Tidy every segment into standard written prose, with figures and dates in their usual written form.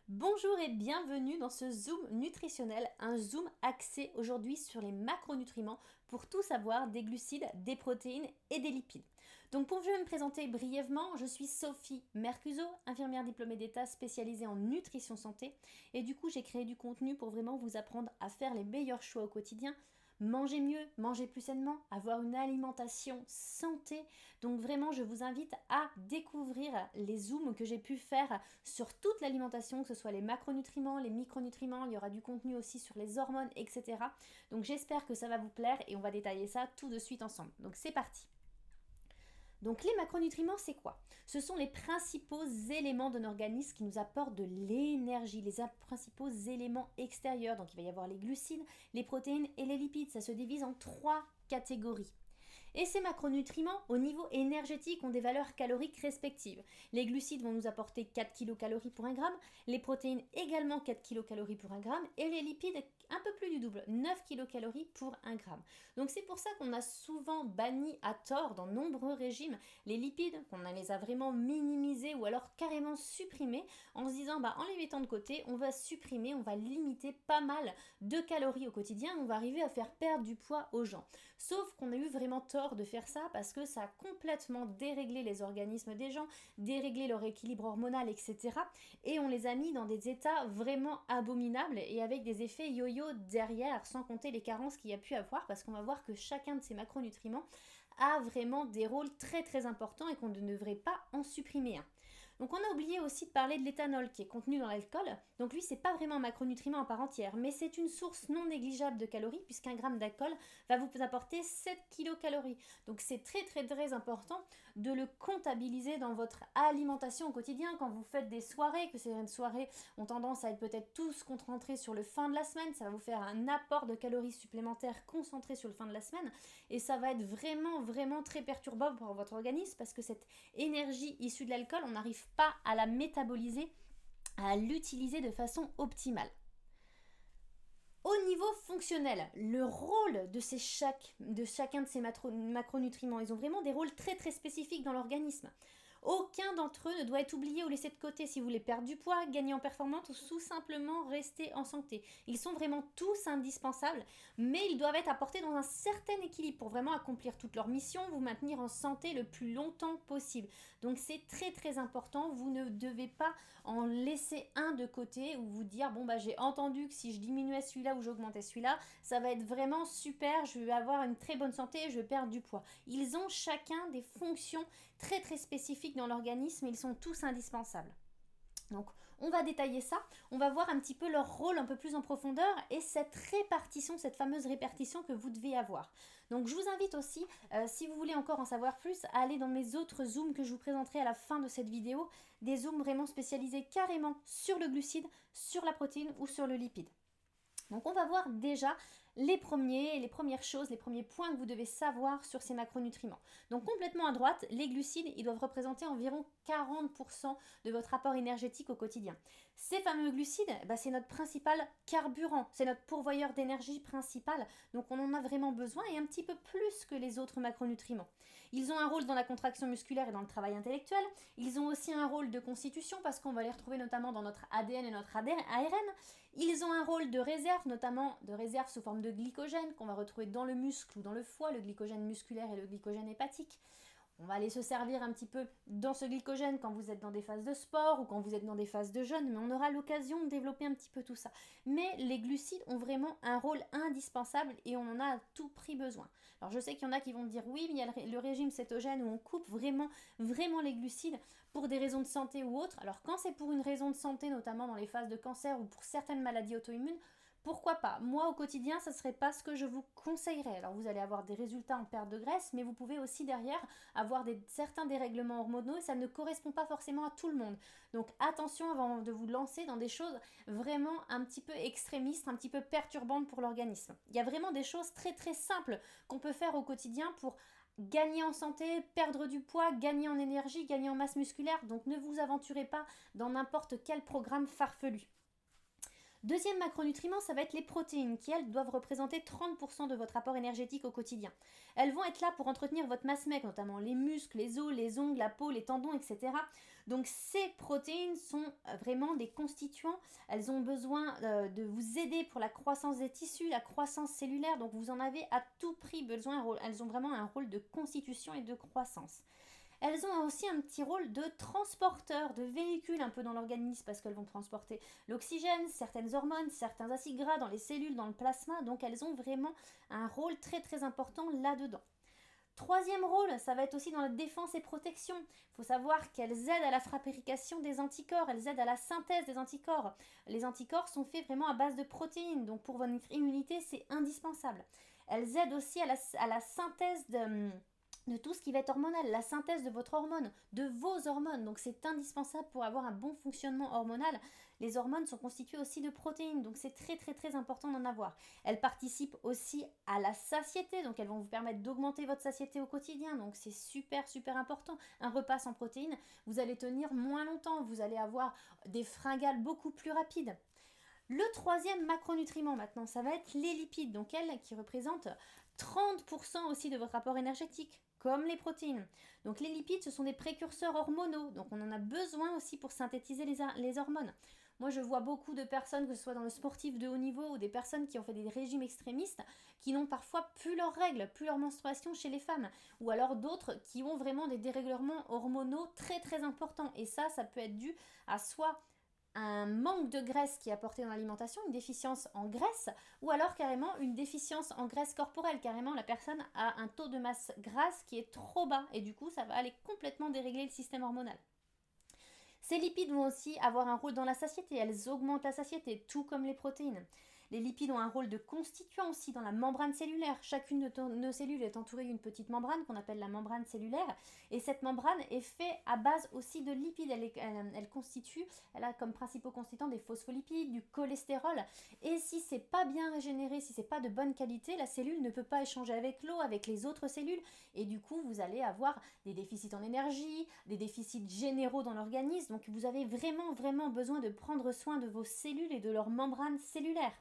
Bonjour et bienvenue dans ce Zoom nutritionnel, un Zoom axé aujourd'hui sur les macronutriments pour tout savoir des glucides, des protéines et des lipides. Donc pour me présenter brièvement, je suis Sophie Mercuso, infirmière diplômée d'État spécialisée en nutrition santé et du coup j'ai créé du contenu pour vraiment vous apprendre à faire les meilleurs choix au quotidien. Manger mieux, manger plus sainement, avoir une alimentation santé. Donc vraiment, je vous invite à découvrir les zooms que j'ai pu faire sur toute l'alimentation, que ce soit les macronutriments, les micronutriments, il y aura du contenu aussi sur les hormones, etc. Donc j'espère que ça va vous plaire et on va détailler ça tout de suite ensemble. Donc c'est parti. Donc les macronutriments, c'est quoi? Ce sont les principaux éléments d'un organisme qui nous apportent de l'énergie, les principaux éléments extérieurs. Donc il va y avoir les glucides, les protéines et les lipides. Ça se divise en trois catégories. Et ces macronutriments, au niveau énergétique, ont des valeurs caloriques respectives. Les glucides vont nous apporter 4 kilocalories pour 1 gramme, les protéines également 4 kilocalories pour 1 gramme, et les lipides un peu plus du double, 9 kilocalories pour 1 gramme. Donc c'est pour ça qu'on a souvent banni à tort dans nombreux régimes les lipides, qu'on les a vraiment minimisés ou alors carrément supprimés en se disant en les mettant de côté, on va supprimer, on va limiter pas mal de calories au quotidien, on va arriver à faire perdre du poids aux gens. Sauf qu'on a eu vraiment tort de faire ça parce que ça a complètement déréglé les organismes des gens, déréglé leur équilibre hormonal, etc. Et on les a mis dans des états vraiment abominables et avec des effets yo-yo derrière, sans compter les carences qu'il y a pu avoir, parce qu'on va voir que chacun de ces macronutriments a vraiment des rôles très très importants et qu'on ne devrait pas en supprimer un. Donc on a oublié aussi de parler de l'éthanol qui est contenu dans l'alcool. Donc lui c'est pas vraiment un macronutriment à part entière, mais c'est une source non négligeable de calories puisqu'un gramme d'alcool va vous apporter 7 kilocalories. Donc c'est très très très important de le comptabiliser dans votre alimentation au quotidien quand vous faites des soirées, que ces soirées ont tendance à être peut-être tous concentrées sur le fin de la semaine, ça va vous faire un apport de calories supplémentaires concentré sur le fin de la semaine et ça va être vraiment très perturbant pour votre organisme parce que cette énergie issue de l'alcool, on n'arrive pas à la métaboliser, à l'utiliser de façon optimale. Au niveau fonctionnel, le rôle de chacun de ces macronutriments, ils ont vraiment des rôles très très spécifiques dans l'organisme. Aucun d'entre eux ne doit être oublié ou laissé de côté si vous voulez perdre du poids, gagner en performance ou tout simplement rester en santé. Ils sont vraiment tous indispensables, mais ils doivent être apportés dans un certain équilibre pour vraiment accomplir toute leur mission, vous maintenir en santé le plus longtemps possible. Donc c'est très très important, vous ne devez pas en laisser un de côté ou vous dire j'ai entendu que si je diminuais celui-là ou j'augmentais celui-là, ça va être vraiment super, je vais avoir une très bonne santé et je vais perdre du poids. Ils ont chacun des fonctions très très spécifiques dans l'organisme, ils sont tous indispensables. Donc on va détailler ça, on va voir un petit peu leur rôle un peu plus en profondeur et cette répartition, cette fameuse répartition que vous devez avoir. Donc je vous invite aussi, si vous voulez encore en savoir plus, à aller dans mes autres zooms que je vous présenterai à la fin de cette vidéo, des zooms vraiment spécialisés carrément sur le glucide, sur la protéine ou sur le lipide. Donc on va voir déjà les premières choses, les premiers points que vous devez savoir sur ces macronutriments. Donc complètement à droite, les glucides, ils doivent représenter environ 40% de votre apport énergétique au quotidien. Ces fameux glucides, c'est notre principal carburant, c'est notre pourvoyeur d'énergie principal, donc on en a vraiment besoin et un petit peu plus que les autres macronutriments. Ils ont un rôle dans la contraction musculaire et dans le travail intellectuel, ils ont aussi un rôle de constitution parce qu'on va les retrouver notamment dans notre ADN et notre ARN, ils ont un rôle de réserve, notamment de réserve sous forme de glycogène qu'on va retrouver dans le muscle ou dans le foie, le glycogène musculaire et le glycogène hépatique. On va aller se servir un petit peu dans ce glycogène quand vous êtes dans des phases de sport ou quand vous êtes dans des phases de jeûne, mais on aura l'occasion de développer un petit peu tout ça. Mais les glucides ont vraiment un rôle indispensable et on en a à tout prix besoin. Alors je sais qu'il y en a qui vont dire oui, mais il y a le régime cétogène où on coupe vraiment les glucides pour des raisons de santé ou autres. Alors quand c'est pour une raison de santé, notamment dans les phases de cancer ou pour certaines maladies auto-immunes, pourquoi pas? Moi, au quotidien, ça ne serait pas ce que je vous conseillerais. Alors, vous allez avoir des résultats en perte de graisse, mais vous pouvez aussi derrière avoir certains dérèglements hormonaux et ça ne correspond pas forcément à tout le monde. Donc, attention avant de vous lancer dans des choses vraiment un petit peu extrémistes, un petit peu perturbantes pour l'organisme. Il y a vraiment des choses très très simples qu'on peut faire au quotidien pour gagner en santé, perdre du poids, gagner en énergie, gagner en masse musculaire. Donc, ne vous aventurez pas dans n'importe quel programme farfelu. Deuxième macronutriment, ça va être les protéines qui, elles, doivent représenter 30% de votre apport énergétique au quotidien. Elles vont être là pour entretenir votre masse maigre, notamment les muscles, les os, les ongles, la peau, les tendons, etc. Donc ces protéines sont vraiment des constituants. Elles ont besoin de vous aider pour la croissance des tissus, la croissance cellulaire. Donc vous en avez à tout prix besoin. Elles ont vraiment un rôle de constitution et de croissance. Elles ont aussi un petit rôle de transporteur, de véhicule un peu dans l'organisme parce qu'elles vont transporter l'oxygène, certaines hormones, certains acides gras dans les cellules, dans le plasma. Donc elles ont vraiment un rôle très très important là-dedans. Troisième rôle, ça va être aussi dans la défense et protection. Il faut savoir qu'elles aident à la fabrication des anticorps, elles aident à la synthèse des anticorps. Les anticorps sont faits vraiment à base de protéines, donc pour votre immunité, c'est indispensable. Elles aident aussi à la synthèse de tout ce qui va être hormonal, la synthèse de votre hormone, de vos hormones. Donc c'est indispensable pour avoir un bon fonctionnement hormonal. Les hormones sont constituées aussi de protéines, donc c'est très très très important d'en avoir. Elles participent aussi à la satiété, donc elles vont vous permettre d'augmenter votre satiété au quotidien, donc c'est super super important. Un repas sans protéines, vous allez tenir moins longtemps, vous allez avoir des fringales beaucoup plus rapides. Le troisième macronutriment maintenant, ça va être les lipides, donc elles qui représentent 30% aussi de votre apport énergétique, comme les protéines. Donc les lipides, ce sont des précurseurs hormonaux, donc on en a besoin aussi pour synthétiser les hormones. Moi, je vois beaucoup de personnes, que ce soit dans le sportif de haut niveau ou des personnes qui ont fait des régimes extrémistes, qui n'ont parfois plus leurs règles, plus leur menstruation chez les femmes, ou alors d'autres qui ont vraiment des dérèglements hormonaux très très importants. Et ça peut être dû à soit un manque de graisse qui est apporté dans l'alimentation, une déficience en graisse, ou alors carrément une déficience en graisse corporelle. Carrément, la personne a un taux de masse grasse qui est trop bas et du coup, ça va aller complètement dérégler le système hormonal. Ces lipides vont aussi avoir un rôle dans la satiété, elles augmentent la satiété, tout comme les protéines. Les lipides ont un rôle de constituant aussi dans la membrane cellulaire. Chacune de nos cellules est entourée d'une petite membrane qu'on appelle la membrane cellulaire. Et cette membrane est faite à base aussi de lipides. Elle a comme principaux constituants des phospholipides, du cholestérol. Et si c'est pas bien régénéré, si c'est pas de bonne qualité, la cellule ne peut pas échanger avec l'eau, avec les autres cellules. Et du coup, vous allez avoir des déficits en énergie, des déficits généraux dans l'organisme. Donc vous avez vraiment, vraiment besoin de prendre soin de vos cellules et de leur membrane cellulaire.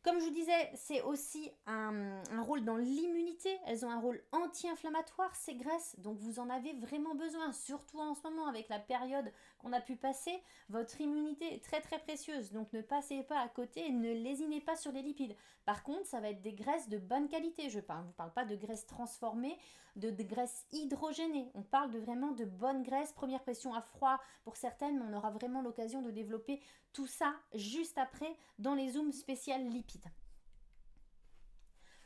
Comme je vous disais, c'est aussi un rôle dans l'immunité. Elles ont un rôle anti-inflammatoire, ces graisses. Donc vous en avez vraiment besoin, surtout en ce moment avec la période qu'on a pu passer. Votre immunité est très très précieuse. Donc ne passez pas à côté et ne lésinez pas sur les lipides. Par contre, ça va être des graisses de bonne qualité. Je ne vous parle pas de graisses transformées, de graisses hydrogénées. On parle vraiment de bonnes graisses. Première pression à froid pour certaines, mais on aura vraiment l'occasion de développer tout ça juste après dans les zooms spéciales lipides.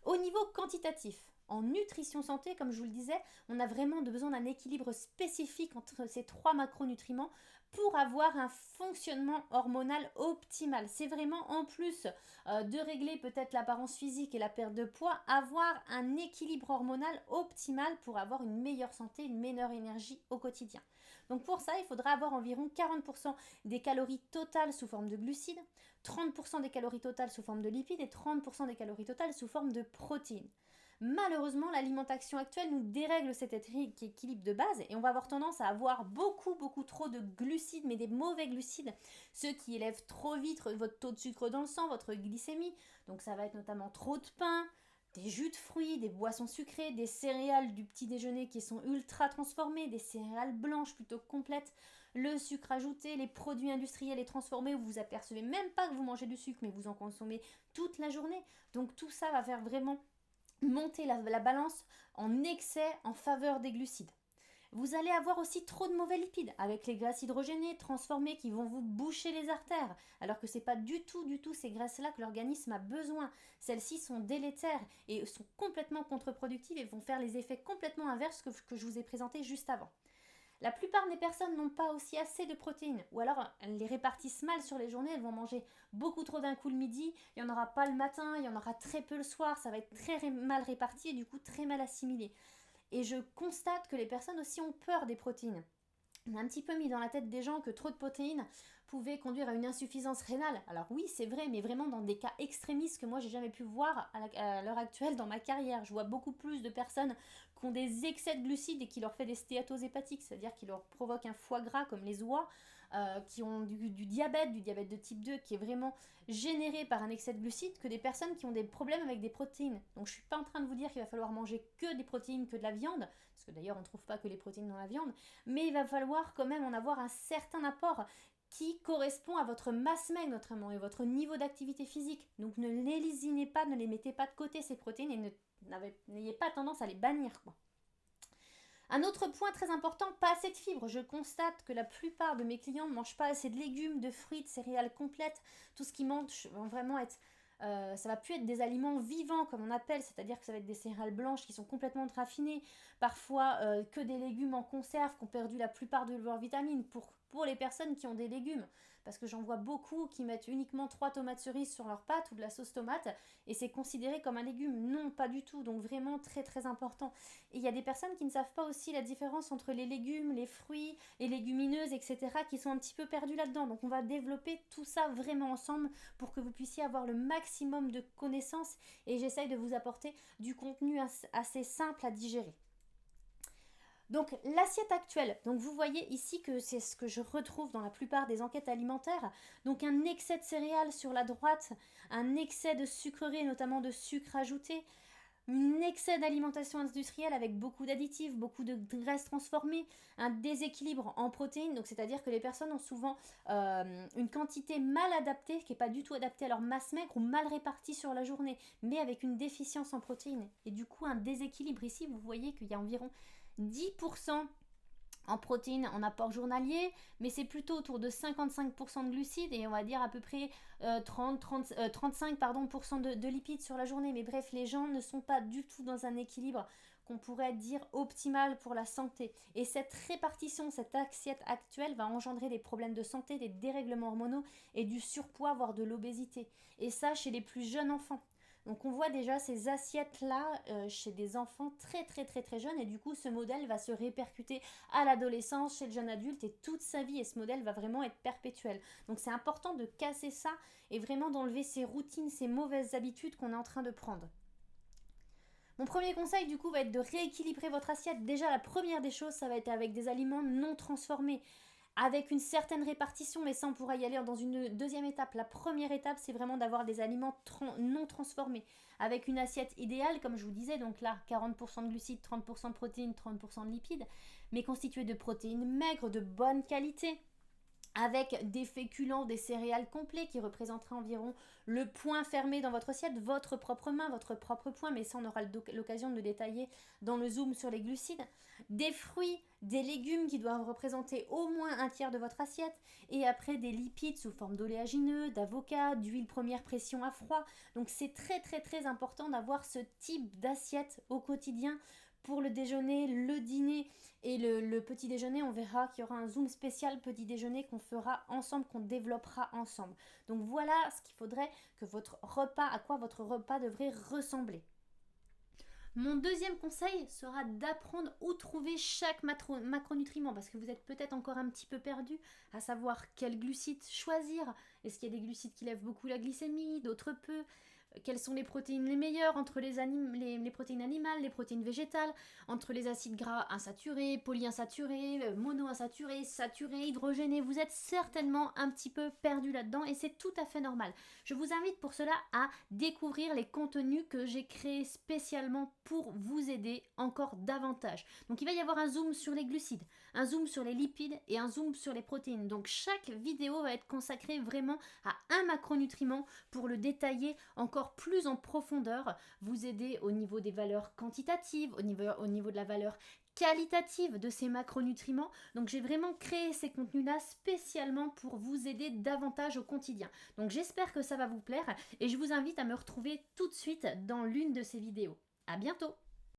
Au niveau quantitatif, en nutrition santé, comme je vous le disais, on a vraiment besoin d'un équilibre spécifique entre ces trois macronutriments pour avoir un fonctionnement hormonal optimal. C'est vraiment, en plus de régler peut-être l'apparence physique et la perte de poids, avoir un équilibre hormonal optimal pour avoir une meilleure santé, une meilleure énergie au quotidien. Donc pour ça, il faudra avoir environ 40% des calories totales sous forme de glucides, 30% des calories totales sous forme de lipides et 30% des calories totales sous forme de protéines. Malheureusement, l'alimentation actuelle nous dérègle cet équilibre de base et on va avoir tendance à avoir beaucoup trop de glucides, mais des mauvais glucides, ceux qui élèvent trop vite votre taux de sucre dans le sang, votre glycémie. Donc ça va être notamment trop de pain, des jus de fruits, des boissons sucrées, des céréales du petit déjeuner qui sont ultra transformées, des céréales blanches plutôt complètes, le sucre ajouté, les produits industriels et transformés où vous apercevez même pas que vous mangez du sucre mais vous en consommez toute la journée. Donc tout ça va faire vraiment monter la balance en excès en faveur des glucides. Vous allez avoir aussi trop de mauvais lipides avec les graisses hydrogénées transformées qui vont vous boucher les artères, alors que c'est pas du tout ces graisses-là que l'organisme a besoin. Celles-ci sont délétères et sont complètement contre-productives et vont faire les effets complètement inverses que je vous ai présentés juste avant. La plupart des personnes n'ont pas aussi assez de protéines, ou alors elles les répartissent mal sur les journées, elles vont manger beaucoup trop d'un coup le midi, il n'y en aura pas le matin, il y en aura très peu le soir, ça va être très mal réparti et du coup très mal assimilé. Et je constate que les personnes aussi ont peur des protéines. On a un petit peu mis dans la tête des gens que trop de protéines pouvait conduire à une insuffisance rénale. Alors oui, c'est vrai, mais vraiment dans des cas extrémistes que moi j'ai jamais pu voir à l'heure actuelle dans ma carrière. Je vois beaucoup plus de personnes qui ont des excès de glucides et qui leur fait des stéatoses hépatiques, c'est-à-dire qui leur provoquent un foie gras comme les oies, qui ont du diabète de type 2 qui est vraiment généré par un excès de glucides que des personnes qui ont des problèmes avec des protéines. Donc je ne suis pas en train de vous dire qu'il va falloir manger que des protéines, que de la viande, parce que d'ailleurs on ne trouve pas que les protéines dans la viande, mais il va falloir quand même en avoir un certain apport qui correspond à votre masse maigre notamment et votre niveau d'activité physique. Donc ne les lésinez pas, ne les mettez pas de côté ces protéines et n'ayez pas tendance à les bannir, quoi. Un autre point très important, pas assez de fibres. Je constate que la plupart de mes clients ne mangent pas assez de légumes, de fruits, de céréales complètes. Tout ce qui mange va vraiment être... ça va plus être des aliments vivants comme on appelle, c'est-à-dire que ça va être des céréales blanches qui sont complètement raffinées, parfois que des légumes en conserve qui ont perdu la plupart de leurs vitamines pour les personnes qui ont des légumes. Parce que j'en vois beaucoup qui mettent uniquement 3 tomates cerises sur leur pâte ou de la sauce tomate et c'est considéré comme un légume. Non, pas du tout. Donc vraiment très très important. Et il y a des personnes qui ne savent pas aussi la différence entre les légumes, les fruits, les légumineuses, etc. qui sont un petit peu perdus là-dedans. Donc on va développer tout ça vraiment ensemble pour que vous puissiez avoir le maximum de connaissances et j'essaye de vous apporter du contenu assez simple à digérer. Donc l'assiette actuelle, donc vous voyez ici que c'est ce que je retrouve dans la plupart des enquêtes alimentaires, donc un excès de céréales sur la droite, un excès de sucreries, notamment de sucre ajouté, un excès d'alimentation industrielle avec beaucoup d'additifs, beaucoup de graisses transformées, un déséquilibre en protéines, donc c'est-à-dire que les personnes ont souvent une quantité mal adaptée, qui n'est pas du tout adaptée à leur masse maigre ou mal répartie sur la journée, mais avec une déficience en protéines. Et du coup un déséquilibre ici, vous voyez qu'il y a environ 10% en protéines en apport journalier, mais c'est plutôt autour de 55% de glucides et on va dire à peu près 35% de lipides sur la journée. Mais bref, les gens ne sont pas du tout dans un équilibre qu'on pourrait dire optimal pour la santé. Et cette répartition, cette assiette actuelle va engendrer des problèmes de santé, des dérèglements hormonaux et du surpoids, voire de l'obésité. Et ça chez les plus jeunes enfants. Donc on voit déjà ces assiettes-là chez des enfants très très très très jeunes et du coup ce modèle va se répercuter à l'adolescence, chez le jeune adulte et toute sa vie et ce modèle va vraiment être perpétuel. Donc c'est important de casser ça et vraiment d'enlever ces routines, ces mauvaises habitudes qu'on est en train de prendre. Mon premier conseil du coup va être de rééquilibrer votre assiette. Déjà la première des choses ça va être avec des aliments non transformés. Avec une certaine répartition, mais ça on pourra y aller dans une deuxième étape. La première étape, c'est vraiment d'avoir des aliments non transformés, avec une assiette idéale, comme je vous disais, donc là, 40% de glucides, 30% de protéines, 30% de lipides, mais constituée de protéines maigres, de bonne qualité, avec des féculents, des céréales complets qui représenteraient environ le point fermé dans votre assiette, votre propre main, votre propre point, mais ça on aura l'occasion de le détailler dans le zoom sur les glucides, des fruits, des légumes qui doivent représenter au moins un tiers de votre assiette, et après des lipides sous forme d'oléagineux, d'avocat, d'huile première pression à froid. Donc c'est très très très important d'avoir ce type d'assiette au quotidien pour le déjeuner, le dîner et le petit déjeuner. On verra qu'il y aura un zoom spécial petit déjeuner qu'on fera ensemble, qu'on développera ensemble. Donc voilà ce qu'il faudrait que votre repas, à quoi votre repas devrait ressembler. Mon deuxième conseil sera d'apprendre où trouver chaque macronutriment parce que vous êtes peut-être encore un petit peu perdu à savoir quels glucides choisir. Est-ce qu'il y a des glucides qui lèvent beaucoup la glycémie, d'autres peu? Quelles sont les protéines les meilleures entre les protéines animales, les protéines végétales, entre les acides gras insaturés, polyinsaturés, monoinsaturés, saturés, hydrogénés. Vous êtes certainement un petit peu perdu là-dedans et c'est tout à fait normal. Je vous invite pour cela à découvrir les contenus que j'ai créés spécialement pour vous aider encore davantage. Donc il va y avoir un zoom sur les glucides, un zoom sur les lipides et un zoom sur les protéines. Donc chaque vidéo va être consacrée vraiment à un macronutriment pour le détailler encore plus en profondeur, vous aider au niveau des valeurs quantitatives, au niveau de la valeur qualitative de ces macronutriments. Donc j'ai vraiment créé ces contenus-là spécialement pour vous aider davantage au quotidien. Donc j'espère que ça va vous plaire et je vous invite à me retrouver tout de suite dans l'une de ces vidéos. À bientôt!